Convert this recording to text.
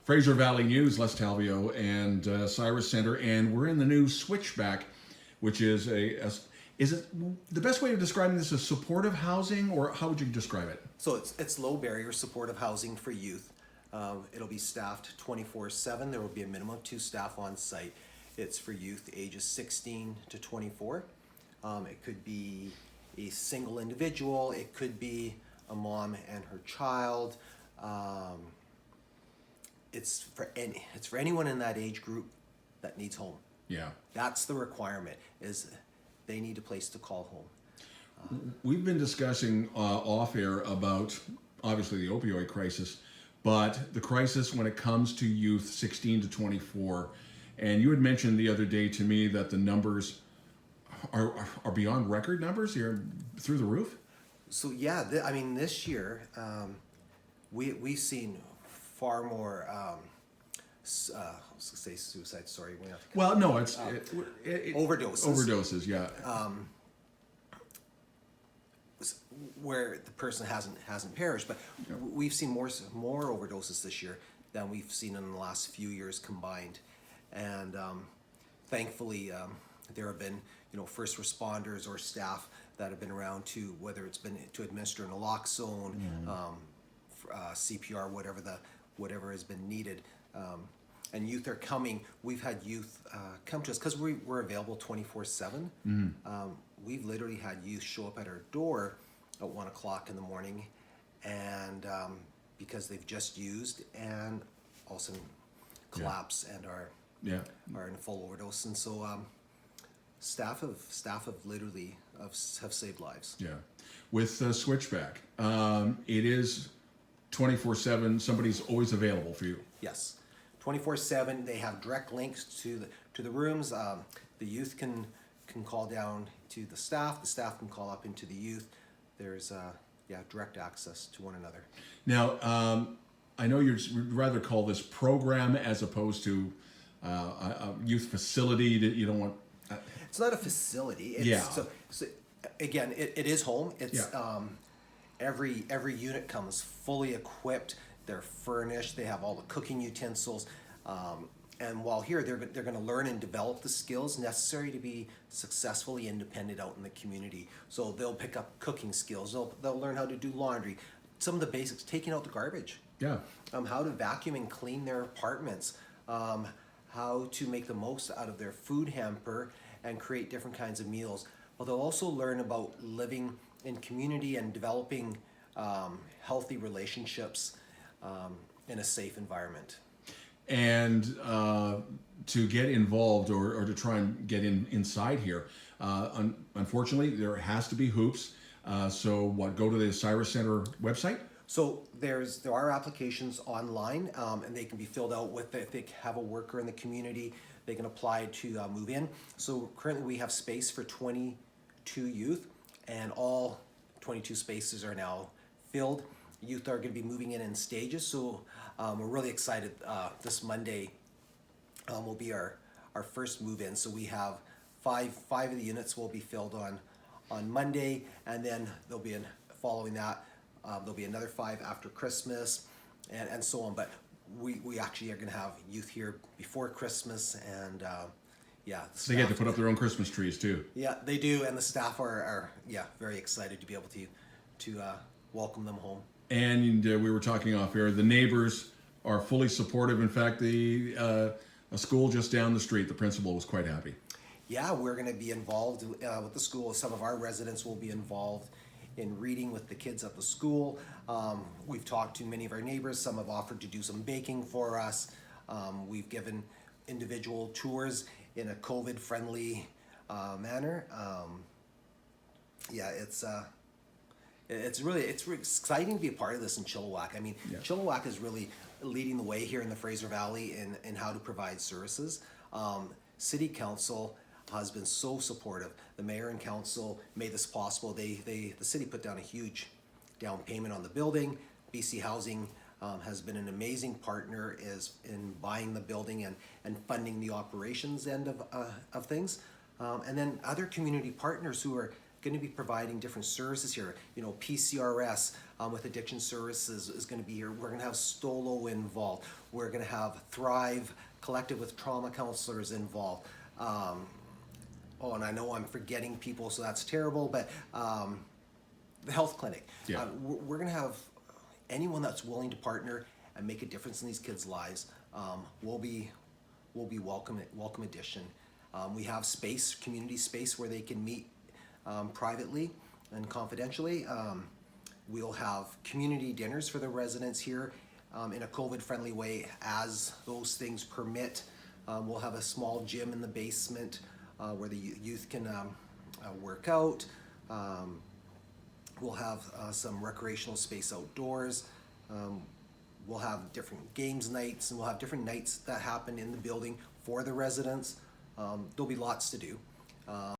Fraser Valley News, Les Talvio and Cyrus Center, and we're in the new Switchback, which is is it the best way of describing this is supportive housing, or how would you describe it? So it's low barrier supportive housing for youth. It'll be staffed 24/7. There will be a minimum of 2 staff on site. It's for youth ages 16 to 24. It could be a single individual. It could be a mom and her child. It's for anyone in that age group that needs home. Yeah. That's the requirement, is they need a place to call home. We've been discussing off air about obviously the opioid crisis, but the crisis when it comes to youth 16 to 24. And you had mentioned the other day to me that the numbers are beyond record numbers here, through the roof. So yeah, this year we've seen far more. I was gonna say suicide. Sorry, we have to. Well, no, it's overdoses. Overdoses, yeah. Where the person hasn't perished, but we've seen more overdoses this year than we've seen in the last few years combined, and thankfully there have been first responders or staff that have been around to, whether it's been to administer naloxone, CPR, whatever has been needed. And youth are coming. We've had youth come to us because we're available 24/7. We've literally had youth show up at our door at 1 o'clock in the morning, and because they've just used and all of a sudden collapse and are in full overdose. And so staff have literally have saved lives. Yeah. With Switchback, it is 24/7. Somebody's always available for you. Yes, 24/7. They have direct links to the rooms. The youth can call down to the staff. The staff can call up into the youth. There's direct access to one another. Now, I know you'd rather call this program as opposed to a youth facility that you don't want. It's not a facility. So again, it is home. It's every unit comes fully equipped. They're furnished. They have all the cooking utensils. And while here, they're going to learn and develop the skills necessary to be successfully independent out in the community. So they'll pick up cooking skills. They'll learn how to do laundry, some of the basics, taking out the garbage. Yeah. How to vacuum and clean their apartments. How to make the most out of their food hamper and create different kinds of meals. Well, they'll also learn about living in community and developing healthy relationships in a safe environment. And to get involved or to try and get inside here, unfortunately, there has to be hoops. So go to the Cyrus Center website? So there are applications online, and they can be filled out if they have a worker in the community, they can apply to move in. So currently we have space for 22 youth, and all 22 spaces are now filled. Youth are going to be moving in stages, so we're really excited. This Monday will be our first move-in. So we have five of the units will be filled on Monday, and then there'll be following that there'll be another 5 after Christmas, and so on. But we actually are going to have youth here before Christmas, and So they get to put up their own Christmas trees too. Yeah, they do, and the staff are very excited to be able to welcome them home. And we were talking off air. The neighbors are fully supportive. In fact, a school just down the street, the principal was quite happy. Yeah, we're going to be involved with the school. Some of our residents will be involved in reading with the kids at the school. We've talked to many of our neighbors. Some have offered to do some baking for us. We've given individual tours in a COVID-friendly manner. It's really exciting to be a part of this in Chilliwack. I mean, Chilliwack is really leading the way here in the Fraser Valley in how to provide services. City Council has been so supportive. The mayor and council made this possible. The city put down a huge down payment on the building. BC Housing has been an amazing partner in buying the building and funding the operations end of things. And then other community partners who are going to be providing different services here. You know, PCRS with addiction services is going to be here. We're going to have Stolo involved. We're going to have Thrive Collective with trauma counselors involved. Oh, and I know I'm forgetting people, so that's terrible, but the health clinic. Yeah. We're going to have anyone that's willing to partner and make a difference in these kids' lives will be welcome addition. We have space, community space, where they can meet privately and confidentially. We'll have community dinners for the residents here in a COVID-friendly way as those things permit. We'll have a small gym in the basement where the youth can work out. We'll have some recreational space outdoors. We'll have different games nights, and we'll have different nights that happen in the building for the residents. There'll be lots to do.